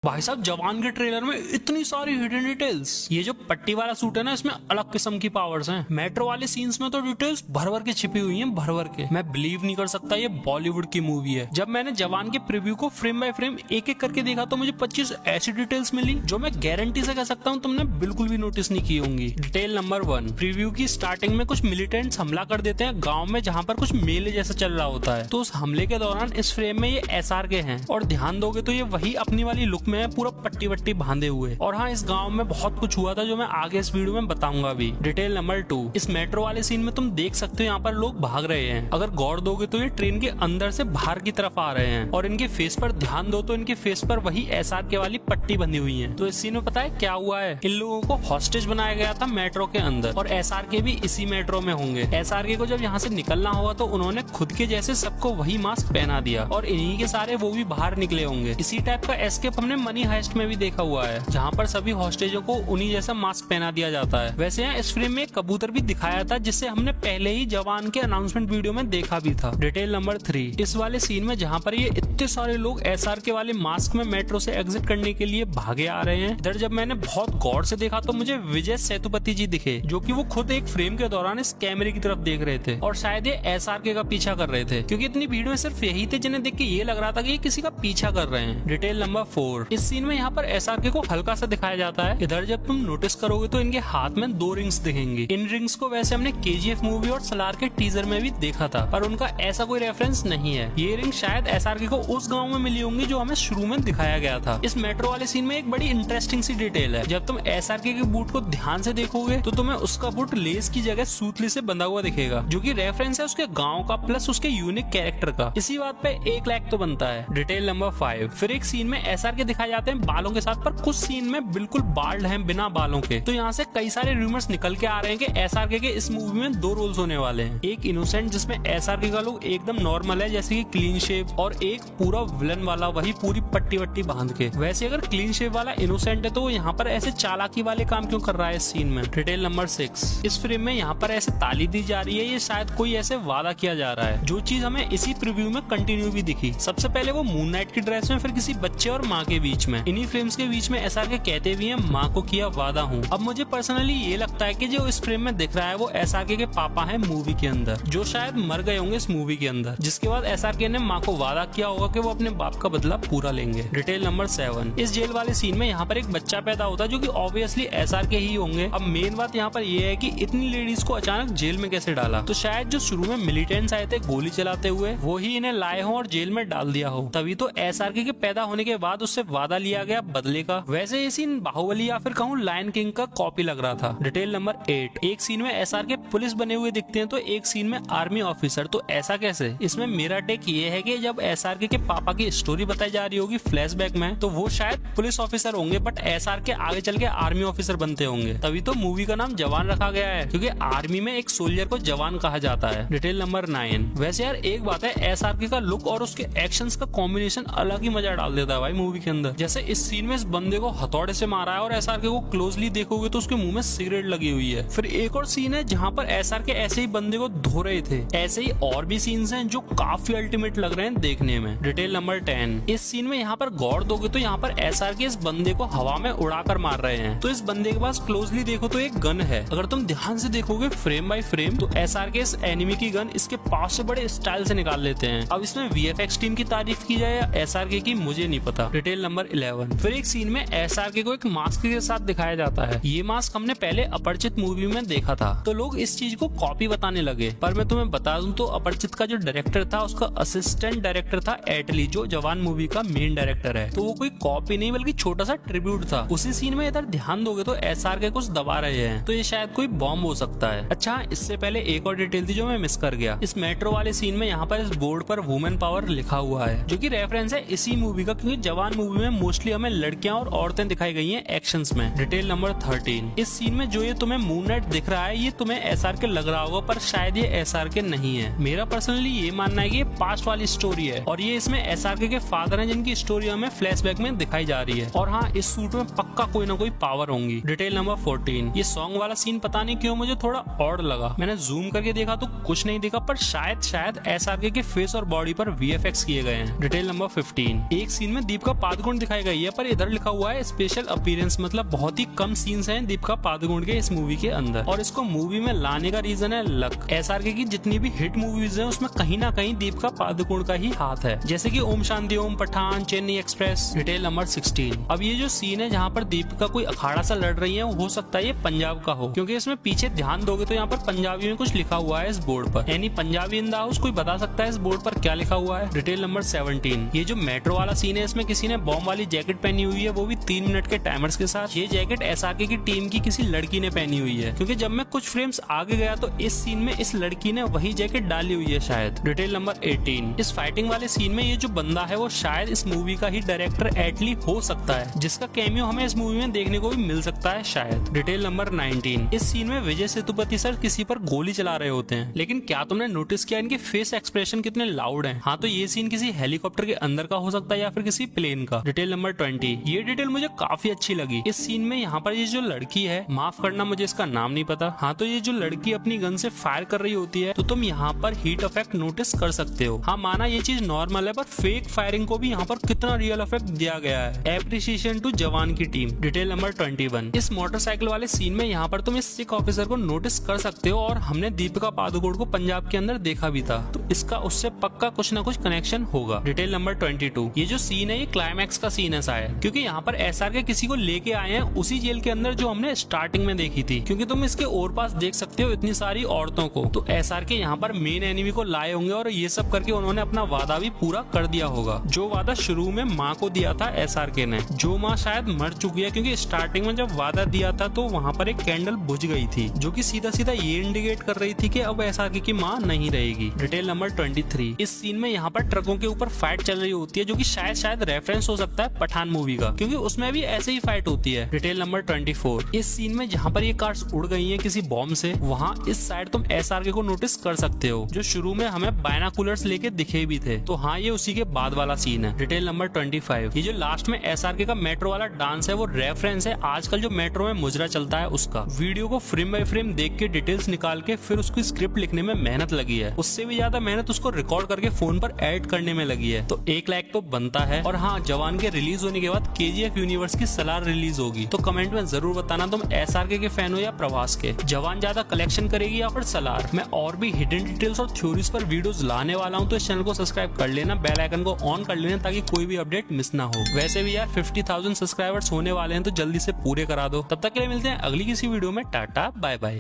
भाई साहब जवान के ट्रेलर में इतनी सारी हिडन डिटेल्स। ये जो पट्टी वाला सूट है ना, इसमें अलग किस्म की पावर्स हैं। मेट्रो वाले सीन्स में तो डिटेल्स भर भर के छिपी हुई हैं, भर भर के। मैं बिलीव नहीं कर सकता ये बॉलीवुड की मूवी है। जब मैंने जवान के प्रीव्यू को फ्रेम बाय फ्रेम एक एक करके देखा तो मुझे 25 ऐसी डिटेल्स मिली जो मैं गारंटी से कह सकता हूँ तुमने बिल्कुल भी नोटिस नहीं की होंगी। डिटेल नंबर 1, प्रीव्यू की स्टार्टिंग में कुछ मिलिटेंट्स हमला कर देते हैं गाँव में, जहाँ पर कुछ मेले जैसा चल रहा होता है। तो उस हमले के दौरान इस फ्रेम में ये SRK हैं, और ध्यान दोगे तो ये वही अपनी वाली लुक में है, पूरा पट्टी वट्टी बांधे हुए। और हाँ, इस गांव में बहुत कुछ हुआ था जो मैं आगे इस वीडियो में बताऊंगा भी। डिटेल नंबर 2, इस मेट्रो वाले सीन में तुम देख सकते हो यहाँ पर लोग भाग रहे हैं। अगर गौर दोगे तो ये ट्रेन के अंदर से बाहर की तरफ आ रहे हैं, और इनके फेस पर ध्यान दो तो इनके फेस पर वही SRK वाली पट्टी बंधी हुई है। तो इस सीन में पता है क्या हुआ है? इन लोगों को हॉस्टेज बनाया गया था मेट्रो के अंदर, और SRK भी इसी मेट्रो में होंगे। SRK को जब यहाँ से निकलना हुआ तो उन्होंने खुद के जैसे सबको वही मास्क पहना दिया, और इन्हीं के सारे वो भी बाहर निकले होंगे। इसी टाइप का एस्केप हमने मनी हाइस्ट में भी देखा हुआ है, जहाँ पर सभी हॉस्टेजों को उन्हीं जैसा मास्क पहना दिया जाता है। वैसे यहाँ इस फ्रेम में कबूतर भी दिखाया था, जिससे हमने पहले ही जवान के अनाउंसमेंट वीडियो में देखा भी था। डिटेल नंबर 3, इस वाले सीन में जहाँ पर ये इतने सारे लोग SRK वाले मास्क में मेट्रो से एग्जिट करने के लिए भागे आ रहे हैं, इधर जब मैंने बहुत गौर से देखा तो मुझे विजय सेतुपति जी दिखे, जो कि वो खुद एक फ्रेम के दौरान इस कैमरे की तरफ देख रहे थे, और शायद ये SRK का पीछा कर रहे थे, क्योंकि इतनी भीड़ में सिर्फ यही थे जिन्हें देख के ये लग रहा था कि ये किसी का पीछा कर रहे हैं। डिटेल नंबर 4, इस सीन में यहाँ पर SRK को हल्का सा दिखाया जाता है। इधर जब तुम नोटिस करोगे तो इनके हाथ में 2 रिंग्स दिखेंगी। इन रिंग्स को वैसे हमने KGF मूवी और सलार के टीजर में भी देखा था, पर उनका ऐसा कोई रेफरेंस नहीं है। ये रिंग शायद SRK को उस गांव में मिली होंगी जो हमें शुरू में दिखाया गया था। इस मेट्रो वाले सीन में एक बड़ी इंटरेस्टिंग सी डिटेल है। जब तुम SRK के बूट को ध्यान से देखोगे तो तुम्हें उसका बूट लेस की जगह सूतली से बंधा हुआ दिखेगा, जो कि रेफरेंस है उसके गाँव का प्लस उसके यूनिक कैरेक्टर का। इसी बात पे 1 लाख तो बनता है। डिटेल नंबर 5, फिर एक सीन में SRK दिखाए जाते हैं बालों के साथ, पर कुछ सीन में बिल्कुल बाल्ड हैं बिना बालों के। तो यहाँ से कई सारे रूमर्स निकल के आ रहे हैं कि SRK के इस मूवी में 2 रोल्स होने वाले हैं। एक इनोसेंट जिसमें SRK का लुक एकदम नॉर्मल है जैसे कि क्लीन शेव, और एक पूरा विलन वाला, वही पूरी पट्टी वट्टी बांध के। वैसे अगर क्लीन शेव वाला इनोसेंट है तो यहाँ पर ऐसे चालाकी वाले काम क्यों कर रहा है इस सीन में? डिटेल नंबर 6, इस फ्रेम में यहाँ पर ऐसे ताली दी जा रही है, ये शायद कोई ऐसे वादा किया जा रहा है, जो चीज हमें इसी प्रीव्यू में कंटिन्यू भी दिखी। सबसे पहले वो मून नाइट की ड्रेस में, फिर किसी बच्चे और माँ के बीच में। इन्हीं फ्रेम्स के बीच में SRK कहते भी हैं माँ को किया वादा हूँ। अब मुझे पर्सनली ये लगता है कि जो इस फ्रेम में दिख रहा है वो SRK के पापा हैं मूवी के अंदर, जो शायद मर गए होंगे इस मूवी के अंदर, जिसके बाद SRK ने माँ को वादा किया होगा कि वो अपने बाप का बदला पूरा लेंगे। डिटेल नंबर 7, इस जेल वाले सीन में यहाँ पर एक बच्चा पैदा होता है जो कि ऑब्वियसली SRK ही होंगे। अब मेन बात यहाँ पर ये है कि इतनी लेडीज को अचानक जेल में कैसे डाला? तो शायद जो शुरू में मिलिटेंट्स आए थे गोली चलाते हुए, वो ही इन्हें लाए हो और जेल में डाल दिया हो, तभी तो SRK के पैदा होने के बाद उससे वादा लिया गया बदले का। वैसे ये सीन बाहुबली या फिर कहूँ लायन किंग का कॉपी लग रहा था। डिटेल नंबर 8, एक सीन में SRK पुलिस बने हुए दिखते हैं तो एक सीन में आर्मी ऑफिसर। तो ऐसा कैसे? इसमें मेरा टेक ये है कि जब SRK के पापा की स्टोरी बताई जा रही होगी फ्लैशबैक में, तो वो शायद पुलिस ऑफिसर होंगे, बट SRK आगे चल के आर्मी ऑफिसर बनते होंगे। तभी तो मूवी का नाम जवान रखा गया है, क्योंकि आर्मी में एक सोल्जर को जवान कहा जाता है। डिटेल नंबर 9, वैसे यार एक बात है, SRK का लुक और उसके एक्शंस का कॉम्बिनेशन अलग ही मजा डाल देता है भाई मूवी के अंदर। जैसे इस सीन में इस बंदे को हथौड़े से मारा है, और SRK को क्लोजली देखोगे तो उसके मुंह में सिगरेट लगी हुई है। फिर एक और सीन है जहाँ पर SRK ऐसे ही बंदे को धो रहे थे। ऐसे ही और भी सीन्स हैं जो काफी अल्टीमेट लग रहे हैं देखने में। डिटेल नंबर 10, इस सीन में यहाँ पर गौर दोगे तो यहाँ पर SRK इस बंदे को हवा में उड़ाकर मार रहे हैं। तो इस बंदे के पास क्लोजली देखो तो एक गन है। अगर तुम ध्यान से देखोगे फ्रेम बाय फ्रेम तो SRK इस एनिमी की गन इसके पास से बड़े स्टाइल से निकाल लेते हैं। अब इसमें VFX टीम की तारीफ की जाए या SRK की, मुझे नहीं पता। डिटेल नंबर 11, फिर एक सीन में SRK को एक मास्क के साथ दिखाया जाता है। ये मास्क हमने पहले अपरिचित मूवी में देखा था, तो लोग इस चीज को कॉपी बताने लगे, पर मैं तुम्हें बता दूं तो अपरिचित का जो डायरेक्टर था उसका असिस्टेंट डायरेक्टर था एटली, जो जवान मूवी का मेन डायरेक्टर है। तो वो कोई कॉपी नहीं बल्कि छोटा सा ट्रिब्यूट था। उसी सीन में इधर ध्यान दोगे तो SRK कुछ दबा रहे हैं, तो ये शायद कोई बॉम्ब हो सकता है। अच्छा, इससे पहले एक और डिटेल थी जो मैं मिस कर गया। इस मेट्रो वाले सीन में यहाँ पर इस बोर्ड पर वुमेन पावर लिखा हुआ है, जो कि रेफरेंस है इसी मूवी का, क्योंकि जवान मूवी में मोस्टली हमें लड़कियां और औरतें दिखाई गई हैं एक्शंस में। डिटेल नंबर 13, इस सीन में जो ये तुम्हें मून नाइट दिख रहा है ये तुम्हें SRK लग रहा होगा, पर शायद ये SRK नहीं है। मेरा पर्सनली ये मानना है कि ये पास्ट वाली स्टोरी है, और ये इसमें SRK के फादर हैं जिनकी स्टोरी हमें फ्लैशबैक में दिखाई जा रही है। और हाँ, इस सूट में पक्का कोई ना कोई पावर होंगी। डिटेल नंबर 14, ये सॉन्ग वाला सीन पता नहीं क्यों मुझे थोड़ा ऑड लगा। मैंने जूम करके देखा तो कुछ नहीं दिखा, पर शायद SRK के फेस और बॉडी पर VFX किए गए हैं। डिटेल नंबर 15, एक सीन में दीपिका पादुकोण पादुकोण दिखाई गई है, पर इधर लिखा हुआ है स्पेशल अपीयरेंस, मतलब बहुत ही कम सीन्स हैं दीपिका पादुकोण के इस मूवी के अंदर। और इसको मूवी में लाने का रीजन है लक। एसआरके की जितनी भी हिट मूवीज हैं उसमें कहीं ना कहीं दीपिका पादुकोण का ही हाथ है, जैसे कि Om Shanti Om, Pathaan, Chennai express, detail number 16। अब ये जो सीन है जहाँ पर दीपिका कोई अखाड़ा सा लड़ रही है, वो हो सकता है ये पंजाब का हो, क्योंकि इसमें पीछे ध्यान दोगे तो यहाँ पर पंजाबी में कुछ लिखा हुआ है इस बोर्ड पर, यानी पंजाबी इन द हाउस। कोई बता सकता है इस बोर्ड पर क्या लिखा हुआ है? Detail number 17। ये जो मेट्रो वाला सीन है इसमें किसी ने बॉम्ब वाली जैकेट पहनी हुई है, वो भी 3 मिनट के टाइमर्स के साथ। ये जैकेट एसआरके की टीम की किसी लड़की ने पहनी हुई है, क्योंकि जब मैं कुछ फ्रेम्स आगे गया तो इस सीन में इस लड़की ने वही जैकेट डाली हुई है शायद। Detail number 18। इस फाइटिंग वाले सीन में ये जो बंदा है वो शायद इस मूवी का ही डायरेक्टर एटली हो सकता है, जिसका कैमियो हमें इस मूवी में देखने को भी मिल सकता है शायद। Detail number 19। इस सीन में विजय सेतुपति सर किसी पर गोली चला रहे होते हैं, लेकिन क्या तुमने नोटिस किया इनके फेस एक्सप्रेशन कितने लाउड हैं? हाँ, तो ये सीन किसी हेलीकॉप्टर के अंदर का हो सकता है या फिर किसी प्लेन का। Detail number 20। ये डिटेल मुझे काफी अच्छी लगी। इस सीन में यहाँ पर ये जो लड़की है, माफ करना मुझे इसका नाम नहीं पता, हाँ, तो ये जो लड़की अपनी गन से फायर कर रही होती है तो तुम यहाँ पर हीट इफेक्ट नोटिस कर सकते हो। हाँ, माना ये चीज नॉर्मल है, पर फेक फायरिंग को भी यहाँ पर कितना रियल इफेक्ट दिया गया है। एप्रिसिएशन टू जवान की टीम। Detail number 21। इस मोटरसाइकिल वाले सीन में यहाँ पर तुम इस सिख ऑफिसर को नोटिस कर सकते हो, और हमने दीपिका पादुकोण को पंजाब के अंदर देखा भी था, तो इसका उससे पक्का कुछ ना कुछ कनेक्शन होगा। Detail number 22। ये जो सीन है ये क्लाइमैक्स का सीन है शायद, क्योंकि यहाँ पर एसआरके किसी को लेके आए हैं उसी जेल के अंदर जो हमने स्टार्टिंग में देखी थी, क्योंकि तुम इसके और पास देख सकते हो इतनी सारी औरतों को। तो एसआरके यहाँ पर मेन एनिमी को लाए होंगे, और ये सब करके उन्होंने अपना वादा भी पूरा कर दिया होगा, जो वादा शुरू में माँ को दिया था एसआरके ने, जो माँ शायद मर चुकी है, क्योंकि स्टार्टिंग में जब वादा दिया था तो वहाँ पर एक कैंडल बुझ गई थी, जो कि सीधा सीधा ये इंडिकेट कर रही थी कि अब एसआरके की माँ नहीं रहेगी। Detail number 23। इस सीन में यहाँ पर ट्रकों के ऊपर फाइट चल रही होती है, जो कि शायद रेफरेंस हो सकता है पठान मूवी का, क्योंकि उसमें भी ऐसे ही फाइट होती है। Detail number 24। इस सीन में जहाँ पर ये कार्स उड़ गई हैं किसी बॉम्ब से, वहाँ इस साइड तुम एसआरके को नोटिस कर सकते हो, जो शुरू में हमें बायनाकुलर्स लेके दिखे भी थे। तो हाँ, ये उसी के बाद वाला सीन है। Detail number 25। ये जो लास्ट में एसआरके का मेट्रो वाला डांस है वो रेफरेंस है आजकल जो मेट्रो में मुजरा चलता है उसका। वीडियो को फ्रेम बाय फ्रेम देख के डिटेल्स निकाल के फिर उसकी स्क्रिप्ट लिखने में मेहनत लगी है, उससे भी ज्यादा मेहनत उसको रिकॉर्ड करके फोन पर ऐड करने में लगी है। तो 1 लाइक तो बनता है। और हाँ, जवान के रिलीज होने के बाद केजीएफ यूनिवर्स की सलार रिलीज होगी, तो कमेंट में जरूर बताना तुम एसआरके के फैन हो या प्रभास के। जवान ज्यादा कलेक्शन करेगी या फिर सलार। मैं और भी हिडन डिटेल्स और थ्योरीज पर वीडियोस लाने वाला हूँ, तो इस चैनल को सब्सक्राइब कर लेना, बेल आइकन को ऑन कर लेना ताकि कोई भी अपडेट मिस ना हो। वैसे भी यार 50,000 सब्सक्राइबर्स होने वाले हैं, तो जल्दी से पूरे करा दो। तब तक के लिए मिलते हैं अगली किसी वीडियो में। Tata bye bye.